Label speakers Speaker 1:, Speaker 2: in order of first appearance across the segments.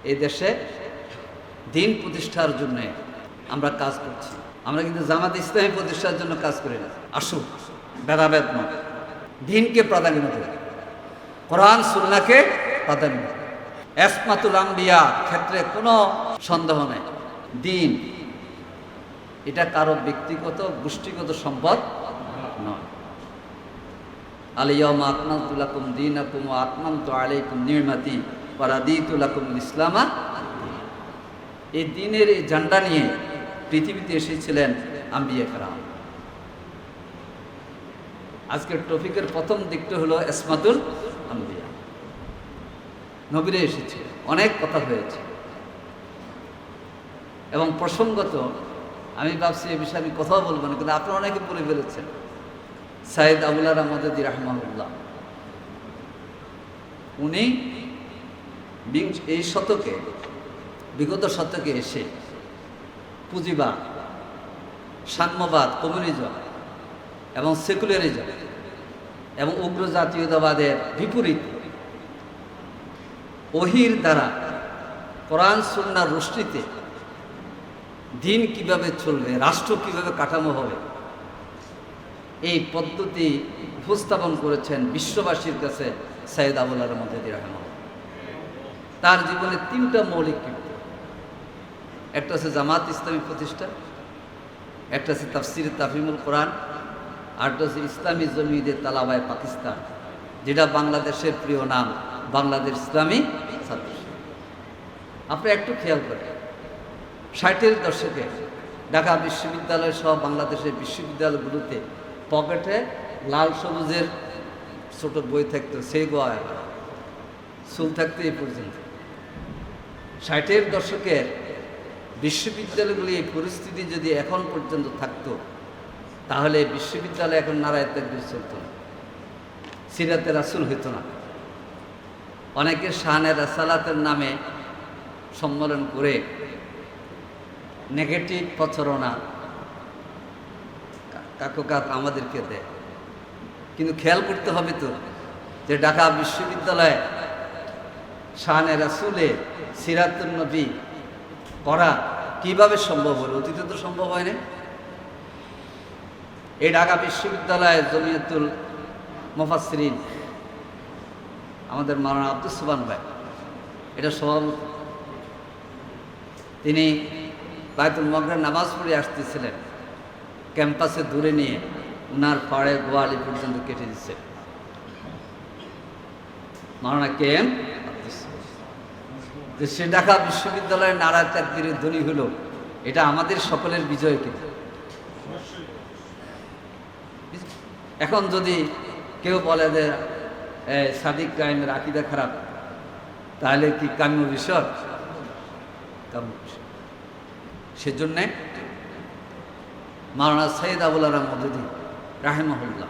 Speaker 1: এই দেশে দিন প্রতিষ্ঠার জন্য আমরা কাজ করছি। আমরা কিন্তু জামাত ইসলামী প্রতিষ্ঠার জন্য কাজ করি না। আসুক, ভেদাভেদ নয়, দিনকে প্রাধান্য দেবে, কোরআন সুন্নাহকে প্রাধান্য দেবে। ইসমাতুল আম্বিয়া ক্ষেত্রে কোনো সন্দেহ নেই। দিন এটা কারো ব্যক্তিগত গোষ্ঠীগত সম্পদ নয়। আল-ইয়াওমা আকমালতু লাকুম দীনাকুম ওয়া আতমামতু আলাইকুম নি'মাতি ওয়া রাদিতু লাকুমুল ইসলামা। এই দিনের এই ঝান্ডা নিয়ে পৃথিবীতে এসেছিলেন আম্বিয়া কেরাম। আজকের টপিকের প্রথম দিকটা হলো ইসমাতুল আম্বিয়া। নবীরা এসেছে, অনেক কথা হয়েছে এবং প্রসঙ্গত আমি ভাবছি এ বিষয়ে আমি কথাও বলবো না, কিন্তু আপনারা অনেকে বলে ফেলেছেন। সাইদ আবুল আরা মদদি রাহমাহুল্লাহ, উনি এই শতকে, বিগত শতকে এসে পুঁজিবাদ, সাম্যবাদ, কমিউনিজম এবং সেকুলারিজম এবং উগ্র জাতীয়তাবাদের বিপরীত ওহির দ্বারা কোরআন সুন্নাহর রশ্মিতে দিন কিভাবে চলবে, রাষ্ট্র কিভাবে কাঠামো হবে, এই পদ্ধতি উপস্থাপন করেছেন বিশ্ববাসীর কাছে সাইদ আবুল আরা মদদি রাহমাহুল্লাহ। তার জীবনে তিনটা মৌলিক কীর্তি। একটা হচ্ছে জামাত ইসলামী প্রতিষ্ঠা, একটা হচ্ছে তাফসির তাফহিমুল কোরআন, আরেকটা হচ্ছে ইসলামী জমিয়তে তালাবায়ে পাকিস্তান, যেটা বাংলাদেশের প্রিয় নাম বাংলাদেশ ইসলামী ছাত্র শিবির। আপনি একটু খেয়াল করেন, 60-এর দশকে ঢাকা বিশ্ববিদ্যালয় সহ বাংলাদেশের বিশ্ববিদ্যালয়গুলোতে পকেটে লাল সবুজের ছোট বই থাকতো, সেই গোয়া চুল থাকতো এই পর্যন্ত। 60-এর দশকের বিশ্ববিদ্যালয়গুলি এই পরিস্থিতি যদি এখন পর্যন্ত থাকতো, তাহলে বিশ্ববিদ্যালয় এখন নারায়ে তাকবীর চলত না, সিরাতে রাসূল হইতো না। অনেকে শানে রাসালাতের নামে সম্মেলন করে নেগেটিভ প্রচারণা কাককাত আমাদেরকে দেয়। কিন্তু খেয়াল করতে হবে তো যে ঢাকা বিশ্ববিদ্যালয়ে শানে রাসূলে সিরাতুন নবী পড়া কিভাবে সম্ভব হলো? অতীতে তো সম্ভব হয় না। এই ঢাকা বিশ্ববিদ্যালয়ে জমিয়তুল মুফাসসিরিন আমাদের মাওলানা আব্দুস সুবহান ভাই, এটা সভাপতি, তিনি বায়তুল মকরের নামাজ পড়ে আসতেছিলেন, ক্যাম্পাসে দূরে নিয়ে উনার পাড়ে গোয়ালি পর্যন্ত কেটে দিচ্ছে মাওলানা কেএম আব্দুস সুবহান। সে ঢাকা বিশ্ববিদ্যালয়ের নারায়ে তাকবীরের ধ্বনি হলো, এটা আমাদের সকলের বিজয়। কিন্তু এখন যদি কেউ বলে যে সাদিক কায়েমের আকীদা খারাপ, তাহলে কি কাম্য বিষয়? সেজন্যে মাওলানা সাইদ আবুল আরা মদদি রাহিমাহুল্লাহ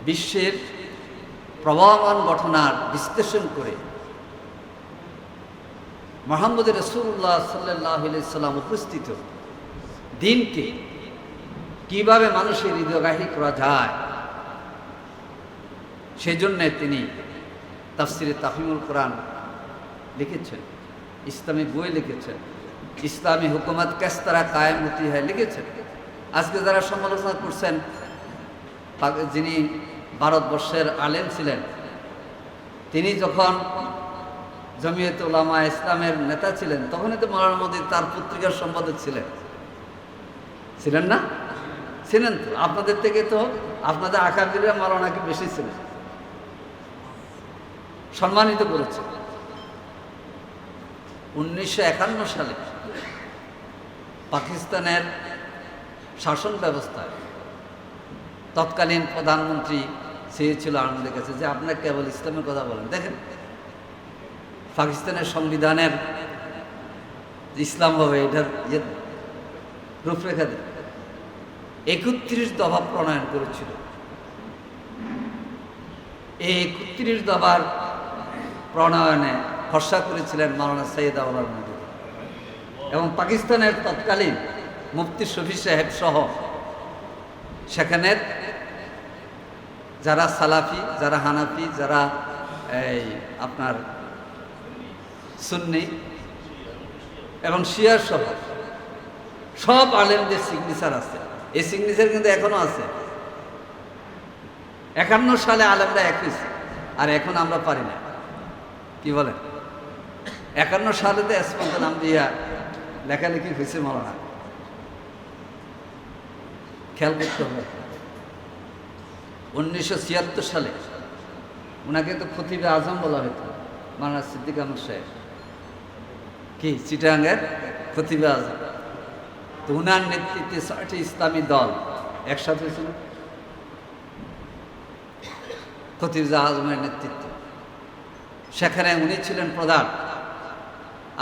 Speaker 1: বিশ্বের প্রবাহমান ঘটনার বিশ্লেষণ করে মুহাম্মদ রাসূলুল্লাহ সাল্লাল্লাহু আলাইহি সাল্লাম উপস্থিত দিনকে কিভাবে মানুষের হৃদয়গ্রাহী করা যায়, সেজন্যে তিনি তাফসিরে তাফহিমুল কোরআন লিখেছেন, ইসলামী বই লিখেছেন, ইসলামী হুকুমত কিস তরহ কায়েম হতি হ্যায় লিখেছেন। আজকে যারা সমালোচনা করছেন, যিনি ভারতবর্ষের আলেম ছিলেন, তিনি যখন জমিয়তে উলামা ইসলামের নেতা ছিলেন, তখনই তো মাওলানা মদদি তার পত্রিকার সম্পাদক ছিলেন না? ছিলেন তো। আপনাদের থেকে তো আপনাদের আকাবিররা মাওলানাকে বেশি ছিলেন, সম্মানিত করেছে। 1951 সালে পাকিস্তানের শাসন ব্যবস্থায় তৎকালীন প্রধানমন্ত্রী চেয়েছিল আমাদের কাছে যে আপনারা কেবল ইসলামের কথা বলেন। দেখেন, পাকিস্তানের সংবিধানের ইসলাম হবে এটার রূপরেখা দেন 31 দফা প্রণয়ন করেছিল। এই 31 দফার প্রণয়নে খসড়া করেছিলেন মাওলানা সাইদ আবুল আরা মদদি এবং পাকিস্তানের তৎকালীন মুফতি শফি সাহেব সহ সেখানের যারা সালাফি, যারা হানাফি, যারা আপনার সুন্নি এবং শিয়ার সহ সব আলেমদের সিগনেচার আছে। এই সিগনেচার কিন্তু এখনো আছে। 51 সালে আলেমরা এক হয়েছে, আর এখন আমরা পারি না। কি বলেন? 51 সালে তো এসমত নাম দিয়া লেখালেখি হয়েছে মৌলানা। খেয়াল করতে হবে। 1976 সালে ওনাকে তো খতিবে আজম বলা হতো, মাওলানা সিদ্দিক আহমদ সাহেব, কি চিটাগাঙ্গের খতিবে আজম। তো উনার নেতৃত্বে 6টি ইসলামী দল একসাথে হয়েছিল খতিবে আজমের নেতৃত্বে। সেখানে উনি ছিলেন প্রধান,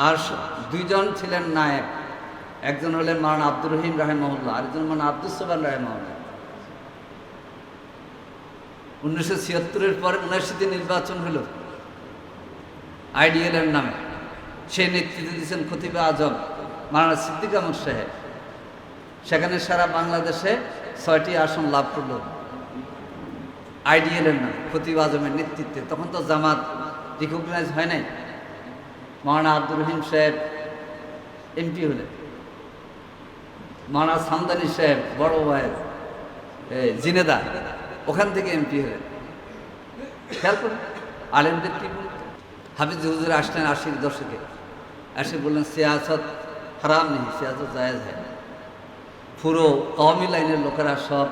Speaker 1: আর দুইজন ছিলেন নায়েব। একজন হলেন মাওলানা আব্দুর রহিম রাহিমাহুল্লাহ, আরেকজন মাওলানা আব্দুস সোবহান রাহিমাহুল্লাহ। 1976-এর পরে 79-তে নির্বাচন হলো আইডিএল এর নামে। সেই নেতৃত্ব দিয়েছেন খতিবে আজম মাওলানা সিদ্দিক আহমদ সাহেব। সেখানে সারা বাংলাদেশে 6টি আসন লাভ করল আইডিএল এর নামে, খতিবে আজমের নেতৃত্বে। তখন তো জামাত রিকগনাইজ হয় নাই। মাওলানা আব্দুর রহিম সাহেব এমপি হলেন, মাওলানা সামদানি সাহেব বড় ভাইয়ের জিনেদা, ওখান থেকে এমপি হলেন। খেয়াল করুন আলেমদের কি বলতেন। হাফিজ হুজুর আসলেন 80-এর দশকে, এসে বললেন সিয়াসত হারাম নেই, সিয়াসত জায়েজ হয়। পুরো কওমি লাইনের লোকেরা সব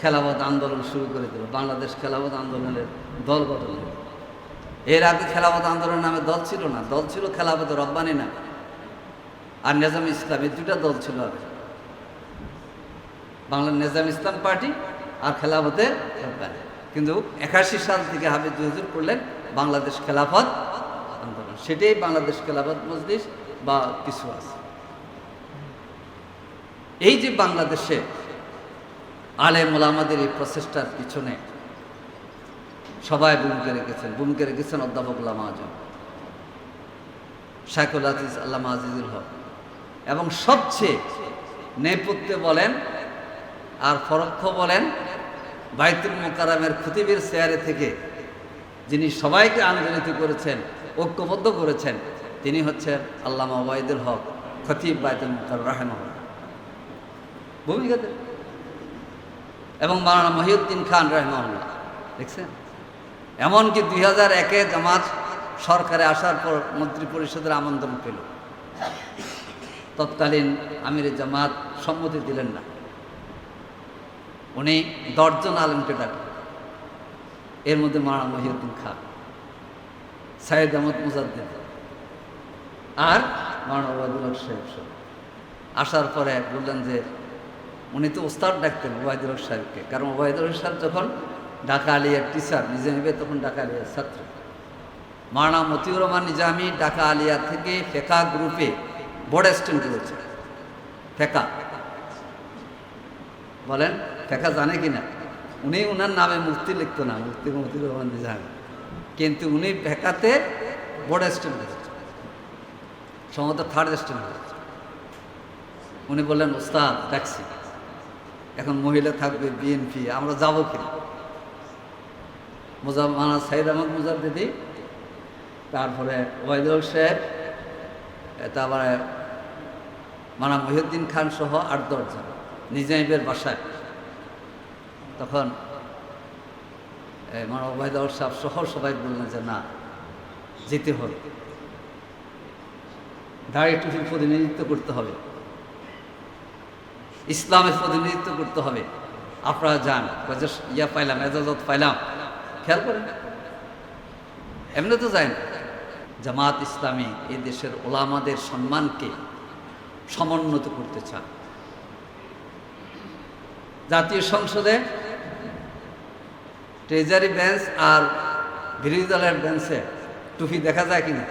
Speaker 1: খেলাফত আন্দোলন শুরু করে দিল। বাংলাদেশ খেলাফত আন্দোলনের দল গঠন হল। এর আগে খেলাফত আন্দোলনের নামে দল ছিল না, দল ছিল খেলাফত রব্বানি নামে আর নেজাম ইসলাম, এই দুটা দল ছিল আগে। বাংলার নেজাম ইসলাম পার্টি আর খেলাফতে রব্বানি। কিন্তু 81 সাল থেকে হাফিজ হুজুর করলেন বাংলাদেশ খেলাফত আন্দোলন। সেটাই বাংলাদেশ খেলাফত মজলিস বা কিছু আছে। এই যে বাংলাদেশে আলেম ওলামাদের এই প্রচেষ্টার পিছনে সবাই ভূমিকা রেখেছেন অধ্যাপক আল্লামা আজম, শাইখুল হাদিস আল্লামা আজিজুল হক। এবং সবচেয়ে নেপথ্যে বলেন আর পরোক্ষ বলেন, বাইতুল মুকাররমের খতিবের চেয়ারে থেকে যিনি সবাইকে আন্দোলিত করেছেন, ঐক্যবদ্ধ করেছেন, তিনি হচ্ছেন আল্লামা ওবায়দুল হক, খতিব বাইতুল মুকাররম রাহিমাহুল্লাহ। ভূমিকাতে এবং মাওলানা মহিউদ্দিন খান রাহিমাহুল্লাহ। দেখছেন, এমনকি 2001-এ জামাত সরকারে আসার পর মন্ত্রী পরিষদের আমন্ত্রণ পেল। তৎকালীন আমির জামাত সম্মতি দিলেন না। উনি 10 জন আলেমকে ডাকলেন, এর মধ্যে মাওলানা মহিউদ্দিন খান, সাইয়েদ আহমদ মুজাদ্দিদ আর মাওলানা ওবায়দুল হক সাহেব। আসার পরে বললেন যে উনি তো ওস্তাদ ডাকতেন ওবায়দুল হক সাহেবকে, কারণ ওবায়দুল হক সাহেব যখন ঢাকা আলিয়ার টিচার, নিজামীতে তখন ঢাকা আলিয়ার ছাত্র। মাওলানা মতিউর রহমান নিজামী ঢাকা আলিয়া থেকে ফেকা গ্রুপে বোর্ড অ্যাসিস্ট্যান্ট করেছে। ফেকা বলেন, ফেকা জানে কিনা? উনি ওনার নামে মুফতি লিখতো না, মুফতি মতিউর রহমান নিজামী, কিন্তু উনি ফেকাতে বোর্ড অ্যাসিস্ট্যান্ট করেছে, সম্ভবত 3rd অ্যাসিস্ট্যান্ট করেছে। উনি বললেন ওস্তাদ ডাকছি, এখন মহিলা থাকবে বিএনপি, আমরা যাবো কিনা? মাওলানা সাইয়েদ আহমদ মুজাদ্দিদি, তারপরে ওবায়দুল হক সাহেব, তারপরে মাওলানা মহিউদ্দিন খান সহ 8-10 জন নিজামীর বাসায়। তখন মাওলানা ওবায়দুল হক সাহেব সহ সবাই বললেন যে না, যেতে হবে, দাঁড়িয়ে টুপির প্রতিনিধিত্ব করতে হবে, ইসলামের প্রতিনিধিত্ব করতে হবে, আপনারা যান। ইয়া পাইলাম, এজাজত পাইলাম। খেয়াল করেন, এমনি তো যায় না। জামাত ইসলামী এই দেশের ওলামাদের সম্মানকে সমুন্নত করতে চান। জাতীয় সংসদে ট্রেজারি বেঞ্চ আর বিরোধী দলের বেঞ্চে টুপি দেখা যায় কিনা?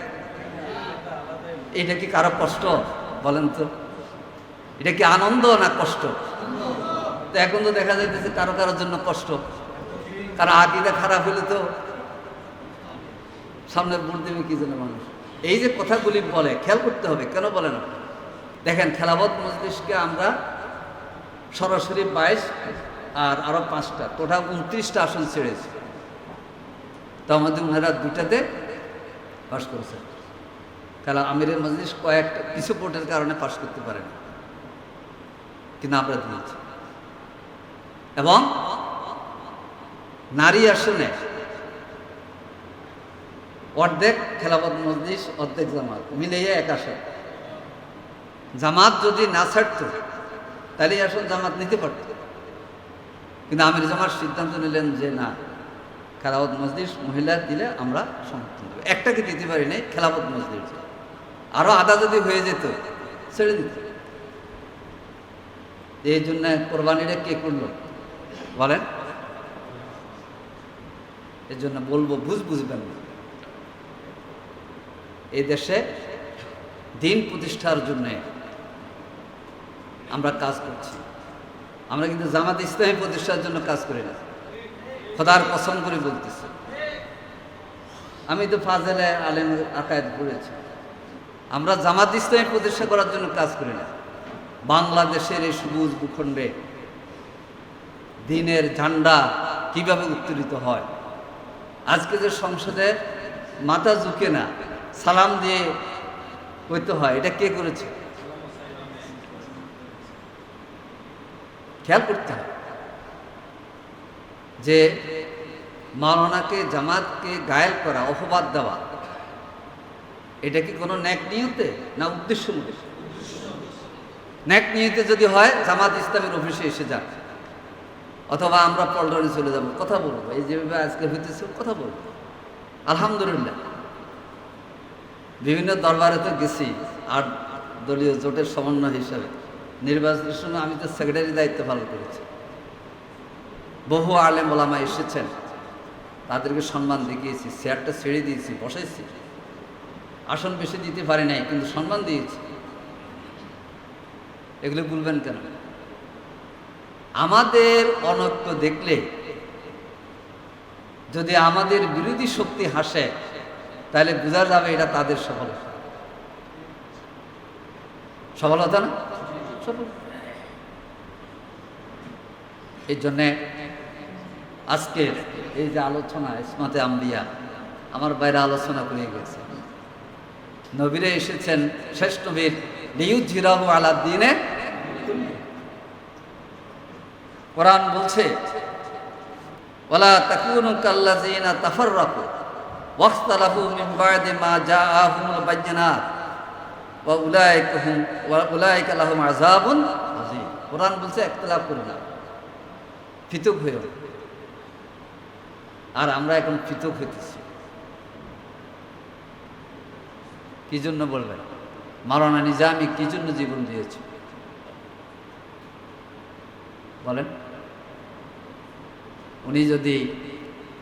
Speaker 1: এটা কি কারো কষ্ট বলেন তো? এটা কি আনন্দ না কষ্ট? তো এখন তো দেখা যাইতেছে কারো কারোর জন্য কষ্ট, কারণ আকীদা খারাপ হলে তো সামনে ভোট দেবে কি জন্য মানুষ। এই যে কথাগুলি বলে, খেয়াল করতে হবে কেন বলে না। দেখেন, খেলাফত মজলিসকে আমরা সরাসরি 22 আর আরো 5টা, টোটাল 29টা আসন ছেড়েছি। তো আমাদের ওনারা 2টাতে পাস করেছেন। কারণ আমিরের মজলিস কয়েকটা কিছু ভোটের কারণে পাশ করতে পারে না, কিন্তু আমরা দিয়েছি। এবং নারী আসনে অর্ধেক খেলাফত মজলিস অর্ধেক জামাত মিলিয়ে এক আসন। জামাত যদি না ছাড়ত তাহলে এই আসন জামাত নিতে পারত, কিন্তু আমির জামাত সিদ্ধান্ত নিলেন যে না, খেলাফত মজলিস মহিলা দিলে আমরা সমর্থন দেবো। একটাকে দিতে পারি নাই, খেলাফত মজলিস। আরো আধা যদি হয়ে যেত ছেড়ে দিত। এই জন্য কোরবানিটা কে করলো বলেন? এই জন্য বলবো বুঝবেন না, এই দেশে দিন প্রতিষ্ঠার জন্য আমরা কাজ করছি। আমরা কিন্তু জামাত ইসলামী প্রতিষ্ঠার জন্য কাজ করি না, খোদার কসম করে বলতেছি। আমি তো ফাজেলে আলেম আকায়েদ পড়েছি। আমরা জামাত ইসলামী প্রতিষ্ঠা করার জন্য কাজ করি না। বাংলাদেশের এই সবুজ ভূখণ্ডে দিনের ঝান্ডা কিভাবে উত্তোলিত হয়, আজকে যে সংসদে মাথা ঝুঁকে না সালাম দিয়ে হইতে হয়, এটা কে করেছে? খেয়াল করতে হয় যে মাওলানাকে জামাতকে গায়েল করা, অপবাদ দেওয়া, এটা কি কোনো ন্যাক নিয়তে না উদ্দেশ্যমূলক? ন্যাক নিয়তে যদি হয় জামাত ইসলামের অফিসে এসে যাক, অথবা আমরা পল্টনে চলে যাব, কথা বলবো। এই যেভাবে আজকে হইতেছে কথা বলবো। আলহামদুলিল্লাহ বিভিন্ন দরবারে তো গেছি, আর দলীয় জোটের সমন্বয় হিসাবে নির্বাচনের সময় আমি তো সেক্রেটারি দায়িত্ব পালন করেছি। বহু আলেম ওলামা এসেছেন, তাদেরকে সম্মান দেখিয়েছি, চেয়ারটা ছেড়ে দিয়েছি, বসাইছি। আসন বেশি দিতে পারি নাই, কিন্তু সম্মান দিয়েছি। এগুলো বলবেন কেন? আমাদের অনৈক্য দেখলে যদি আমাদের বিরোধী শক্তি হাসে, তাহলে বোঝা যাবে এটা তাদের সফলতা। সফলতা না? সফল। এই জন্যে আজকের এই যে আলোচনা, ইসমাতে আম্বিয়া, আমার বাইরে আলোচনা করে গেছে। নবীরে এসেছেন শেষ নবীর লিইউযহিরাহু আলা দ্বীনে। কোরআন বলছে ওয়ালা তাকুনু কাল্লাযিনা তাফাররাকু ওয়াখতালাফু মিন বা'দি মা জাআহুমুল বায়্যিনাত ওয়া উলাইকা লাহুম আযাবুন আযীম। কোরআন বলছে ইখতিলাফ করো না, পৃথক হইও। আর আমরা এখন পৃথক হইতেছি। কি জন্য বলবেন? মাওলানা নিজামী কি জন্য জীবন দিয়েছে বলেন?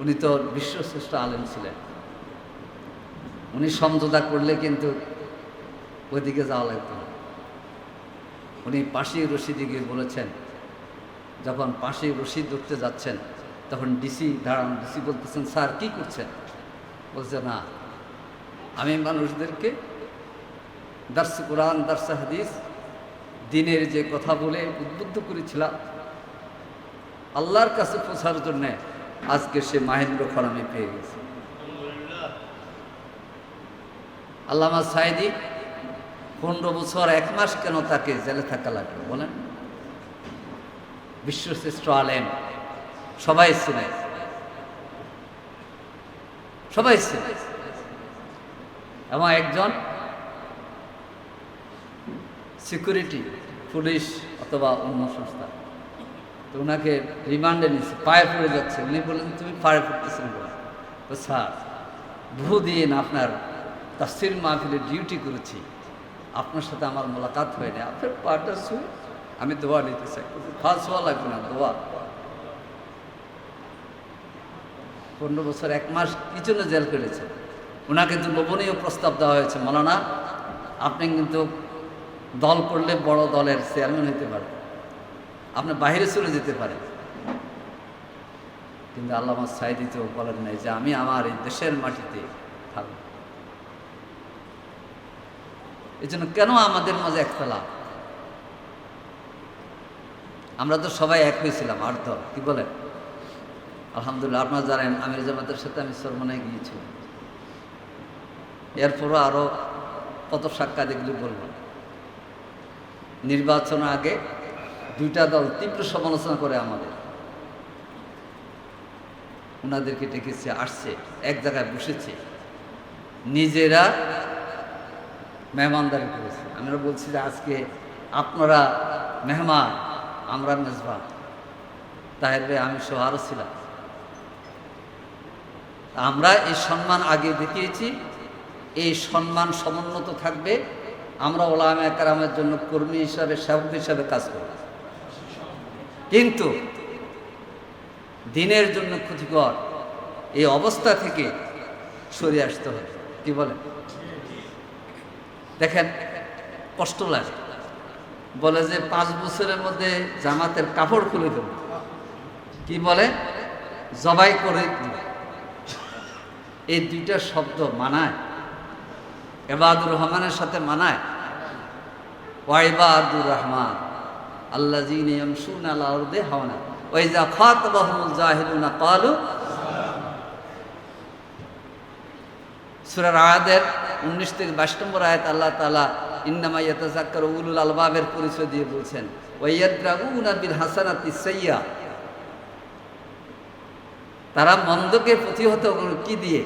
Speaker 1: উনি তো বিশ্বশ্রেষ্ঠ আলেম ছিলেন। উনি সমঝোতা করলে কিন্তু ওইদিকে যাওয়া লাগতো না। উনি পাশি রশিদে গিয়ে বলেছেন, যখন পাশি রশিদ ধরতে যাচ্ছেন তখন ডিসি দাঁড়ান, ডিসি বলতেছেন স্যার কি করছেন? বলছে না, আমি মানুষদেরকে দার্সে কোরআন, দার্সে হাদিস, দিনের যে কথা বলে উদ্বুদ্ধ করেছিলাম আল্লাহর কাছে পৌঁছার জন্য, আজকে সে মাহেন্দ্র খরামি পেয়ে গেছে। আল্লামা সাঈদী 15 বছর 1 মাস কেন তাকে জেলে থাকা লাগলো বলেন? বিশ্বশ্রেষ্ঠ আলেম, সবাই ছিলেন, সবাই ছিলেন। এবং একজন সিকিউরিটি, পুলিশ অথবা অন্য সংস্থা, তো ওনাকে রিমান্ডে নিচ্ছে, পায়ে পড়ে যাচ্ছে। উনি বললেন তুমি পায়ে পড়তেছেন বলে? তো স্যার, বহুদিন আপনার তাফসীর মাহফিলে ডিউটি করেছি, আপনার সাথে আমার মোলাকাত হয়নি, আপনার পাটা ছুঁয়ে আমি দোয়া নিতে চাই। ফাঁস হওয়া লাগবে না, দোয়া। 15 বছর 1 মাস কি জন্য জেল করেছে? ওনাকে তো লোভনীয় প্রস্তাব দেওয়া হয়েছে, মাওলানা আপনি কিন্তু দল করলে বড় দলের চেয়ারম্যান হতে পারেন, আপনি বাইরে চলে যেতে পারেন। কিন্তু আল্লামা সাঈদী তো বলেন নাই যে আমি আমার এই দেশের মাটিতে থাকব। এই জন্য কেন আমাদের মাঝে একতলাপ? আমরা তো সবাই এক হয়েছিলাম, 8 দল, কি বলেন? আলহামদুলিল্লাহ। আপনারা জানেন আমির জামাতের সাথে আমি সরমনায় গিয়েছিলাম। এরপরও আরও কত সাক্ষাৎ এগুলি বলব। নির্বাচন আগে দুইটা দল তীব্র সমালোচনা করে আমাদের, ওনাদেরকে ডেকেছে, আসছে, এক জায়গায় বসেছে, নিজেরা মেহমানদারি করেছে। আমরা বলছি যে আজকে আপনারা মেহমান, আমরা মেজবান। তাহের ভাই, আমি সহ আরও ছিলাম। আমরা এই সম্মান আগে দেখিয়েছি, এই সম্মান সমুন্নত থাকবে। আমরা ওলামায়ে কেরামের জন্য কর্মী হিসাবে, সেবক হিসাবে কাজ করব, কিন্তু দিনের জন্য ক্ষতিকর এই অবস্থা থেকে সরে আসতে হবে। কি বলেন? দেখেন, কষ্ট লাগে, বলে যে 5 বছরের মধ্যে জামাতের কাপড় খুলে দেব। কি বলে? জবাই করে দিল। এই দুইটা শব্দ মানায়? ইবাদুর রহমানের সাথে মানায়? ওয়াইবাদুর রহমান আল্লাযীনা ইয়ামশুনা আলাল আরদি হাওনা ওয়া ইযা খাতাবাহুমুল জাহিলুনা ক্বালু। সূরা আয়াদের 19 থেকে 22 নম্বর আয়াত আল্লাহ তাআলা ইন্নামা ইয়াতাযাক্কারু উলুল আলবাবের পরিচয় দিয়ে বলছেন, ওয়া ইয়াদ্রাউনা বিল হাসানাতি সাইয়্যা। তারা মন্দকে প্রতিহত করে কি দিয়ে?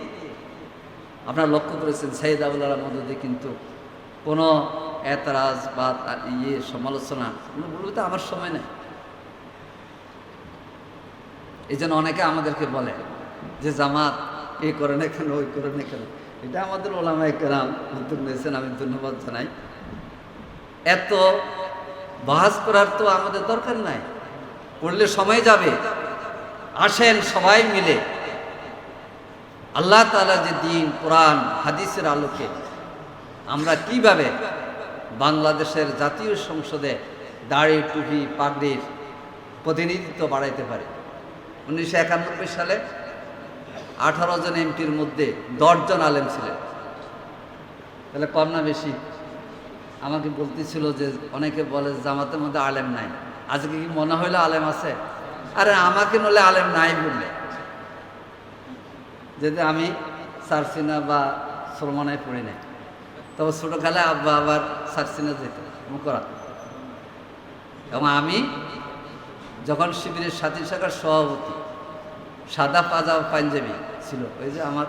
Speaker 1: আপনারা লক্ষ্য করেছেন সাইয়্যিদ আবুল আলা মদদি কিন্তু কোনো এতরাজ বা সমালোচনা বলতে আমার সময় নেই। এই জন্য অনেকে আমাদেরকে বলে যে জামাত এই করে না কেন, ওই করে না কেন। এটা আমাদের ওলামায়ে কেরাম উদ্যোগ নিয়েছেন, আমি ধন্যবাদ জানাই। এত বাহাস করার তো আমাদের দরকার নাই, করলে সময় যাবে। আসেন সবাই মিলে আল্লাহ তাআলা যে দিন, কোরআন হাদিসের আলোকে আমরা কিভাবে বাংলাদেশের জাতীয় সংসদে দাড়ি, টুপি, পাগড়ির প্রতিনিধিত্ব বাড়াইতে পারি। 1991 সালে 18 জন এমপির মধ্যে 10 জন আলেম ছিলেন। তাহলে কম না বেশি? আমাকে বলতেছিল যে অনেকে বলে জামাতের মধ্যে আলেম নাই, আজকে কি মনে হইলো আলেম আছে? আরে আমাকে নলে আলেম নাই বললে, যদি আমি সারসিনা বা সলমানায় পড়ি নাই, তবে ছোটোকালে আব্বা আবার সারসিনা যেত মুকরা। এবং আমি যখন শিবিরের সাথী শাখার সভাপতি, সাদা পাজামা পাঞ্জাবি ছিল, ওই যে আমার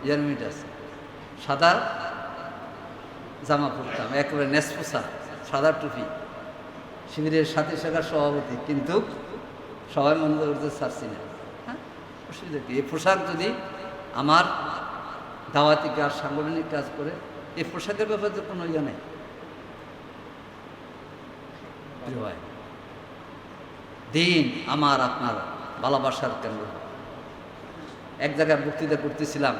Speaker 1: ইয়ারমিট আছে, সাদা জামা পরতাম, একেবারে নেসপোসা, সাদা টুপি, শিবিরের সাথী শাখার সভাপতি, কিন্তু সবাই মনে করতে ছাড়ছি না। হ্যাঁ, অসুবিধা কি? এই পোশাক যদি আমার দাওয়াতি কাজ, সাংগঠনিক কাজ করে, এই পোশাকের ব্যাপারে তো কোনো ইয়ে নেই। দিন আমার আপনার ভালোবাসার কেন্দ্র। এক জায়গায় বক্তৃতা করতেছিলাম,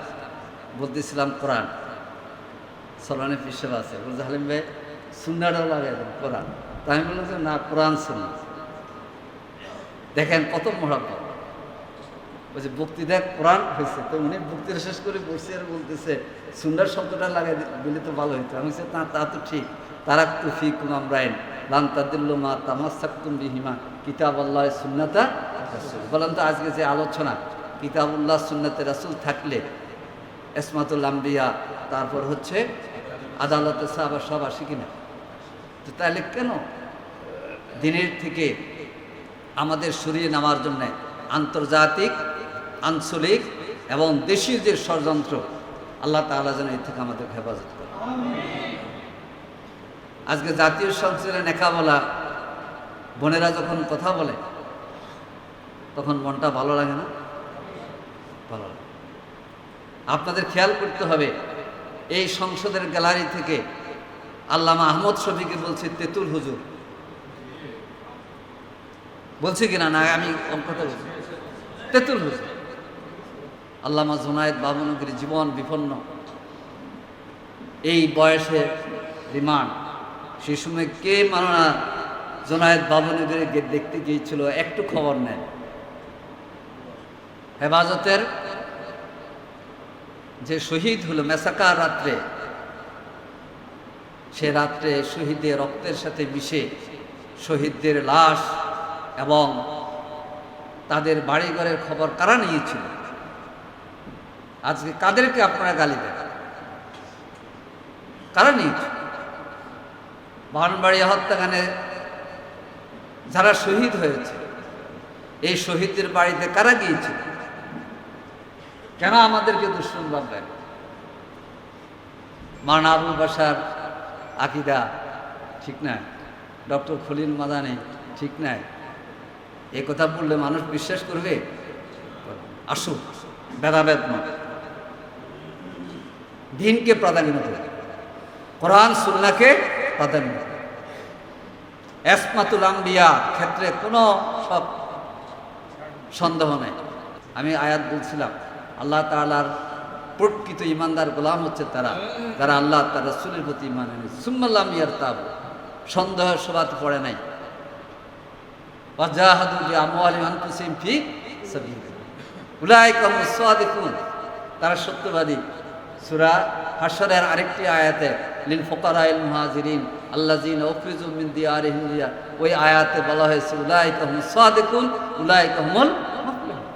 Speaker 1: বলতেছিলাম কোরআন, সলানে পিসেব আছে, বলছে হালিম ভাই সুন্নাটাও লাগাই দেন কোরআন। তা আমি বললাম যে না, কোরআন সুন্নাহ। দেখেন কত মহাব্বত। বলছে বক্তৃতা কোরআন হয়েছে, তো উনি বক্তৃতা শেষ করে বসে আর বলতেছে সুন্নার শব্দটা লাগাই দিলে তো ভালো হইতো। আমি বলছি না, তা তো ঠিক। তারাক্তু ফীকুম আমরাইন লান তাদিল্লু মা তামাসসাকতুম বিহিমা কিতাবাল্লাহ সুন্নাতা রাসূল। বললাম তো আজকে যে আলোচনা, কিতাবুল্লাহ সুন্নাতে রাসূল থাকলে ইসমাতুল আম্বিয়া, তারপর হচ্ছে আদালতে সাহাবা সব আসে কিনা? তো তাহলে কেন দিনের থেকে আমাদের সরিয়ে নেওয়ার জন্য আন্তর্জাতিক, আঞ্চলিক এবং দেশীয় যে ষড়যন্ত্র, আল্লাহ তাআলা যেন এর থেকে আমাদের হেফাজত করে। আজকে জাতীয় সংসদে নেকা বলা বোনেরা যখন কথা বলে তখন মনটা ভালো লাগে না? ভালো লাগে। আপনাদের খেয়াল করতে হবে, এই সংসদের গ্যালারি থেকে আল্লামা আহমদ শফিকে বলছে তেতুল হুজুর, বলছি কিনা না? আমি কথা বলছি, তেতুল হুজুর। আল্লামা জুনায়েদ বাবনগরী জীবন বিপন্ন, এই বয়সে রিমান্ড। সেই সময় কে মাননা জুনায়েদ বাবনগরী দেখতে গিয়েছিল, একটু খবর নেন। হেফাজতের যে শহীদ হলো মেসাকার রাত্রে, সে রাত্রে শহীদের রক্তের সাথে মিশে শহীদদের লাশ এবং তাদের বাড়িঘরের খবর কারা নিয়েছিল? আজকে কাদেরকে আপনারা গালি দেন? কারা নিয়েছে? ব্রাহ্মণবাড়িয়া হত্যাকাণ্ডে যারা শহীদ হয়েছে, এই শহীদদের বাড়িতে কারা গিয়েছে? কেন আমাদেরকে দুশ্মন ভাববেন? মাওলানা আবুল বাশার আকিদা ঠিক নাই, ডক্টর খলিল মাদানি ঠিক নাই, এ কথা বললে মানুষ বিশ্বাস করবে? আসুক, ভেদাভেদ নয়, দিনকে প্রাধান্য দেবে, কোরআন সুন্নাহকে প্রাধান্য দেবে। ইসমাতুল আম্বিয়া ক্ষেত্রে কোনো সব সন্দেহ নেই। আমি আয়াত বলছিলাম, আল্লাহ তাআলার প্রকৃত ইমানদার গোলাম হচ্ছে তারা যারা আল্লাহ তার রাসূলের প্রতি ঈমান এনেছে। সুম্মা লাম ইয়ারতাবু, সন্দেহ সবাতে পড়ে নাই। ওয়াজাহাদু বিআমওয়ালিহিম ওয়া আনফুসিহিম ফি সাবিলিল্লাহ উলাইকা হুমুস সাদিকুন, তারা সত্যবাদী। সূরা হাশরের আরেকটি আয়াতে লিল ফুকারাইল মুহাজিরিন আল্লাযিনা উখরিজু মিন দিয়ারিহিম, ওই আয়াতে বলা হয়েছে উলাইকা হুমুস সাদিকুন উলাইকা হুমুল মুফলিহুন।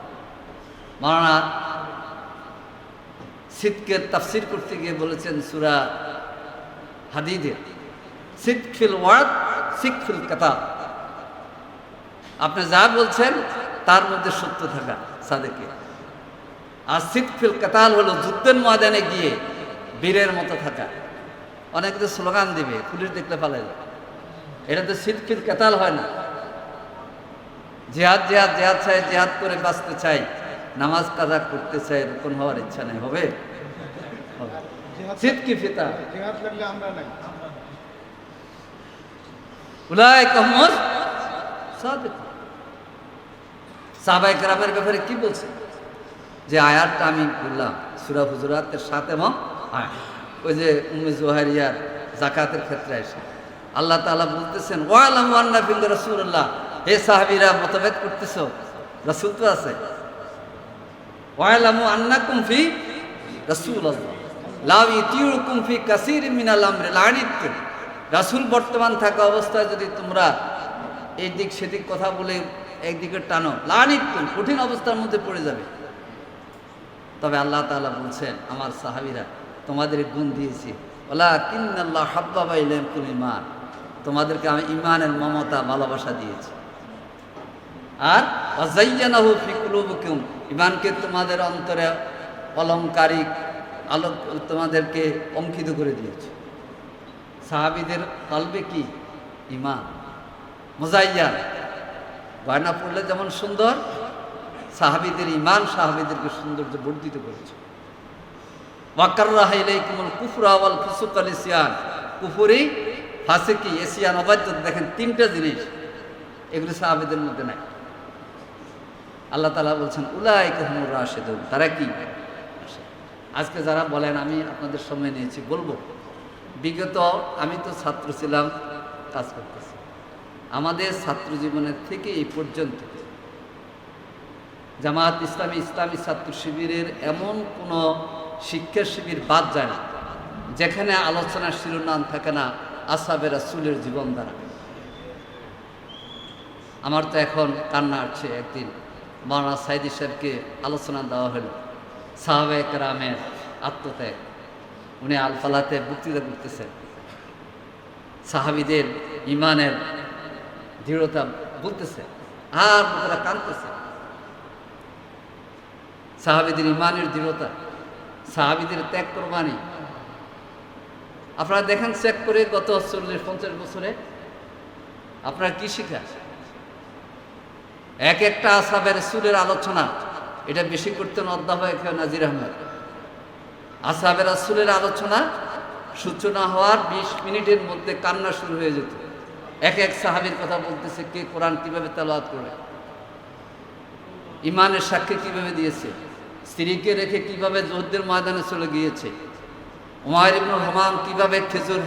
Speaker 1: মাওলানা সিদকের তাফসীর করতে গিয়ে বলেছেন সূরা হাদীদে, সিদক ফিল ওয়াদ সিদক ফিল কাতাব, আপনি যা বলছেন তার মধ্যে সত্য থাকা সাদেকে। আর সিদক ফিল কাতাল হলো যুদ্ধের ময়দানে গিয়ে বীরের মতো থাকা। অনেকে তো স্লোগান দিবে, পুলিশ দেখলে পালাই, এটা তো সিদক ফিল কাতাল হয় না। জিহাদ জিহাদ জিহাদ চাই, জিহাদ করে বাঁচতে চাই, নামাজ কাজা করতে চাই, রুকন হওয়ার ইচ্ছা নেই, হবে? সিদকি ফিতা উলাইকা হুমুস সাদিকুন। সাহাবায়ে কেরামের ব্যাপারে কি বলছে? যে আয়াতটা আমি বললাম সূরা হুজুরাতের 7 এবং 8, ওই যে উম্মে জুহাইরিয়ার যাকাতের ক্ষেত্রে এসে আল্লাহ তাআলা বলতেছেন ওয়ালামু আন্না ফিল রাসূলুল্লাহ, হে সাহাবীরা মতভেদ করতেছো, রাসূল তো আছে। ওয়ালামু আন্নাকুম ফি রাসূলুল্লাহ লা ইউতিউকুম ফি কাসীরিন মিনাল আমরি লানিতুম, রাসূল বর্তমান থাকা অবস্থায় যদি তোমরা এই দিক সেদিক কথা বলে একদিকে টানো, লানিতুম, কঠিন অবস্থার মধ্যে পড়ে যাবে। তবে আল্লাহ তাআলা বলছেন আমার সাহাবীরা তোমাদের গুণ দিয়েছি, ওয়ালাকিন্নাল্লাহ হাব্বাবা ইলাইকুল ঈমান, তোমাদেরকে আমি ঈমানের মমতা ভালোবাসা দিয়েছি। আর ওয়াযায়্যানাহু ফি কুলুবিকুম, ঈমানকে তোমাদের অন্তরে অলংকারিক আলোক তোমাদেরকে অঙ্কিত করে দিয়েছি। সাহাবীদের কলবে কি? ঈমান। মুযায়্যান, গয়না পড়লে যেমন সুন্দর, সাহাবীদের ঈমান সাহাবীদেরকে সৌন্দর্য বর্ধিত করেছে। ওয়াকাররাহা ইলাইকুমুল কুফরা ওয়াল ফুসুক ওয়াল ইসয়ান, কুফরি, ফাসিকি, ইসয়ান, অবাধ্যতা, দেখেন তিনটা জিনিস, এগুলো সাহাবীদের মধ্যে নাই। আল্লাহ তাআলা বলছেন উলাইকা হুমুর রাশিদুন, তারা কি? আজকে যারা বলেন আমি আপনাদের সময় নিয়েছি, বলবো বিগত আমি তো ছাত্র ছিলাম, কাজ করতেছি, আমাদের ছাত্র জীবনের থেকে এই পর্যন্ত জামাত ইসলামী ইসলামী ছাত্র শিবিরের এমন কোনো শিক্ষা শিবির বাদ যায় না যেখানে আলোচনার শিরোনাম থাকে না আসহাবে রাসূলের জীবন দ্বারা। আমার তো এখন কান্না আসছে, একদিন মাওলানা সাইদি সাহেবকে আলোচনা দেওয়া হলো সাহাবায়ে কেরামের আত্মত্যাগ, উনি আলফালাতে বক্তৃতা করতেছেন, সাহাবীদের ঈমানের দৃঢ়তা বলতেছে, আর তারা কাঁদতেছে। সাহাবীদের ঈমানের দৃঢ়তা, সাহাবীদের ত্যাগ কোরবানি, আপনারা দেখেন চেক করে গত 40-50 বছরে আপনারা কি শিখা? এক একটা আসহাবে রাসূলের আলোচনা, এটা বেশি করতেন অধ্যাপক নাজির আহমেদ। আসহাবে রাসূলের আলোচনা সূচনা হওয়ার 20 মিনিটের মধ্যে কান্না শুরু হয়ে যেত। এক এক সাহাবীর কথা বলতেছে, কে কোরআন কিভাবে তেলাওয়াত করে, ঈমানের সাক্ষী কিভাবে দিয়েছে, স্ত্রীকে রেখে কিভাবে যুদ্ধের ময়দানে চলে গিয়েছে, উমাইর ইবনে হামাম কিভাবে খেজুর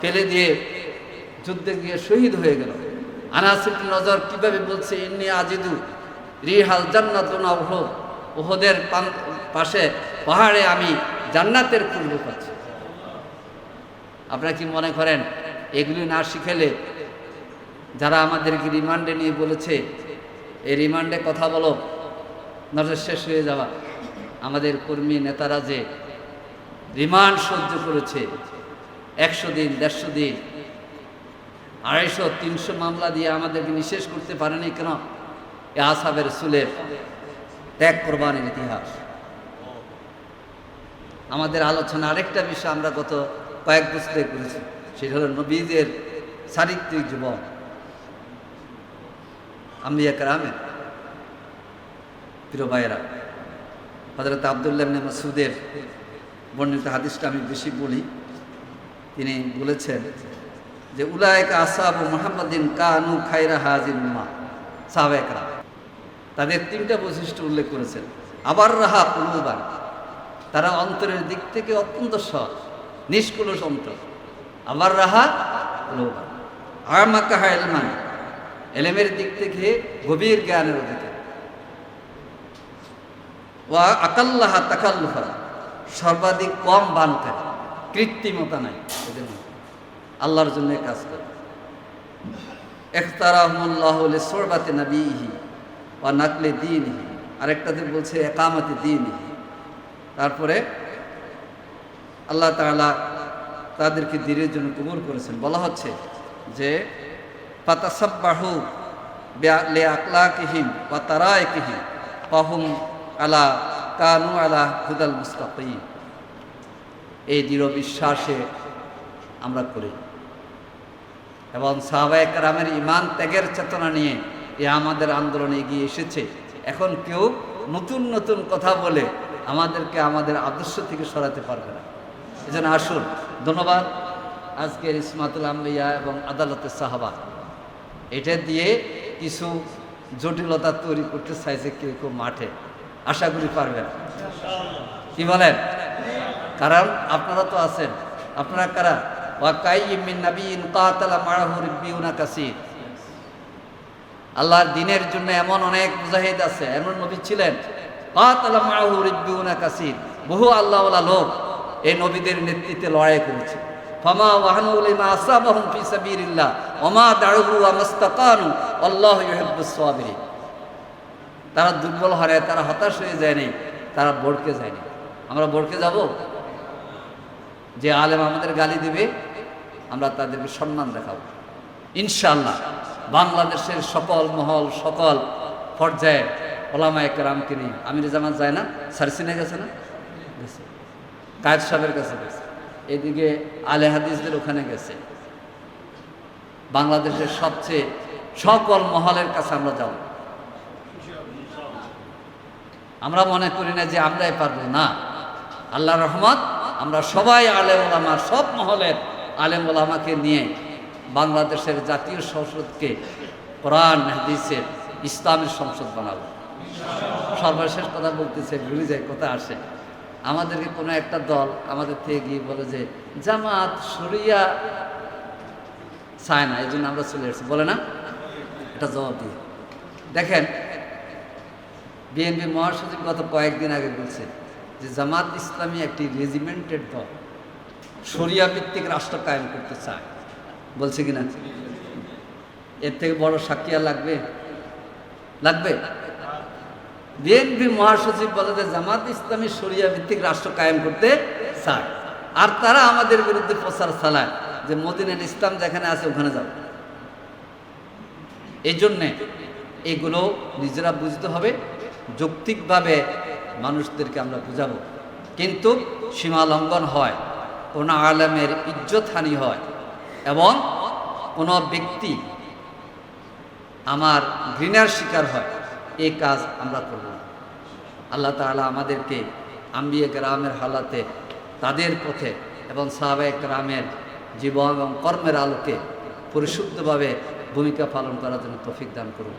Speaker 1: ফেলে দিয়ে যুদ্ধে গিয়ে শহীদ হয়ে গেল, আনাস ইবনে নজর কিভাবে বলছে ইন্নী আজিদু রিহাল জান্নাতুনা উহুদ, উহুদের পাশে পাহাড়ে আমি জান্নাতের খুশবু পাচ্ছি। আপনারা কি মনে করেন এগুলি না শিখেলে, যারা আমাদেরকে রিমান্ডে নিয়ে বলেছে এই রিমান্ডে কথা বলো, নজর শেষ হয়ে যাওয়া, আমাদের কর্মী নেতারা যে রিমান্ড সহ্য করেছে, 100 দিন 150 দিন 250-300 মামলা দিয়ে আমাদেরকে নিঃশেষ করতে পারেনি কেন? এ আসহাবে রাসূলের ত্যাগ কোরবানির ইতিহাস। আমাদের আলোচনা আরেকটা বিষয় আমরা গত কয়েক বছর করেছি, সেটা হলো নবীদের চারিত্রিক জীবন। আম্বিয়া কেরামের প্রিয় ভাইয়েরা, হযরত আব্দুল্লাহ ইবনে মাসউদের বর্ণিত হাদিসটা আমি বেশি বলি। তিনি বলেছেন যে উলায়েকা আসহাবু মুহাম্মাদিন কানু খায়রা হাযিল উম্মাহ। সাহাবায়ে কেরাম তাদের 3টা বৈশিষ্ট্য উল্লেখ করেছেন। আবার রাহা কুলুবান, তারা অন্তরের দিক থেকে অত্যন্ত সৎ, নিষ্কলুষ অন্তর। আবার রাহা কুলুবান, আমাকাহা ইলমান, এলেমের দিক থেকে গভীর জ্ঞানের অধিকারী। ওয়া আকাল্লাহা তাকাল্লুফা, সর্বাধিক কম বানতে, কৃত্রিমতা নাই এদের মধ্যে, আল্লাহর জন্য কাজ করে। ইখতারাহুমুল্লাহু লিসুরবাতি নাবিয়িহি ওয়া নাকলি দীনিহি, আরেকটাতে বলছে ইকামাতি দীনিহি। তারপরে আল্লাহ তাআলা তাদেরকে দ্বীনের জন্য কবুল করেছেন। বলা হচ্ছে যে ফাতাসাব্বাহু লিআখলাকিহিম ওয়া তারাইকিহিম ফাহুম আলা কানু আলা হুদাল মুস্তাকিম। এই দৃঢ় বিশ্বাসে আমরা করি এবং সাহাবায়ে কেরামের ঈমান ত্যাগের চেতনা নিয়ে আমাদের আন্দোলনে এগিয়ে এসেছে। এখন কেউ নতুন নতুন কথা বলে আমাদেরকে আমাদের আদর্শ থেকে সরাতে পারবে না। এজন্য আসুন, ধন্যবাদ আজকের ইসমাতুল আম্বিয়া এবং আদালতের সাহাবা, এটা দিয়ে কিছু জটিলতা তৈরি করতে চাইছে কেউ কেউ মাঠে। আশা করি পারবেন, কি বলেন? কারণ আপনারা তো আছেন। আপনারা কারা? ওয়াকাইয়্যিম মিন নাবিয়্যিন কাতালা মাআহু রিব্বিয়ুনা কাসীর। আল্লাহর দ্বীনের জন্য এমন অনেক মুজাহিদ আছে, এমন নবী ছিলেন। কাতালা মাআহু রিব্বিয়ুনা কাসীর, বহু আল্লাহওয়ালা লোক এই নবীদের নেতৃত্বে লড়াই করেছে। ফামা ওয়াহানু লিমা আসাবাহুম ফি সাবিলিল্লাহ ওয়া মা দাউ ওয়া মাস্তাকানু আল্লাহু ইউহিব্বুস সাবিরিন। তারা দুর্বল হয়, তারা হতাশ হয়ে যায়নি, তারা ভড়কে যায়নি। আমরা ভড়কে যাব? যে আলেম আমাদের গালি দিবে আমরা তাদেরকে সম্মান দেখাবো ইনশাআল্লাহ। বাংলাদেশের সকল মহল, সকল পর্যায়ে ওলামায়ে কেরামকে নিয়ে আমির জামাত যায় না, সারসিনে গেছে না, গেছে, কায়েদ সাহেবের কাছে গেছে, এদিকে আলে হাদিসদের ওখানে গেছে। বাংলাদেশের সবচেয়ে সকল মহলের কাছে আমরা যাব। আমরা মনে করি না যে আমরাই পারবো, না, আল্লাহর রহমত, আমরা সবাই আলেম ওলামা, সব মহলের আলেম ওলামাকে নিয়ে বাংলাদেশের জাতীয় সংসদকে কোরআন হাদিসের ইসলামের সংসদ বানাবো। সর্বশেষ কথা বলতেছে, ভুলে যায়, কথা আসে। আমাদেরকে কোনো একটা দল আমাদের থেকে গিয়ে বলে যে জামাত শরিয়া চায় না, এই জন্য আমরা চলে এসেছি, বলে না? এটা জবাব দিয়ে দেখেন, বিএনপি মহাসচিব গত কয়েকদিন আগে বলছে যে জামাত ইসলামী একটি রেজিমেন্টেড দল, শরিয়া ভিত্তিক রাষ্ট্র কায়েম করতে চায়। বলছে কিনা? এর থেকে বড় সাক্ষী আর লাগবে? লাগবে? বিএনপি মহাসচিব বলে যে জামাত ইসলামী শরিয়া ভিত্তিক রাষ্ট্র কায়েম করতে চায়, আর তারা আমাদের বিরুদ্ধে প্রচার চালায় যে মদিনার ইসলাম যেখানে আছে ওখানে যাও। এই জন্যে এগুলো নিজেরা বুঝতে হবে, যৌক্তিকভাবে মানুষদেরকে আমরা বুঝাবো। কিন্তু সীমা লঙ্ঘন হয়, কোনো আলেমের ইজ্জতহানি হয় এবং কোনো ব্যক্তি আমার ঘৃণার শিকার হয়, এই কাজ আমরা করব না। আল্লাহ তাআলা আমাদেরকে আম্বিয়া কেরামের হালাতে, তাদের পথে এবং সাহাবায়ে কেরামের জীবন এবং কর্মের আলোকে পরিশুদ্ধভাবে ভূমিকা পালন করার জন্য তৌফিক দান করুন।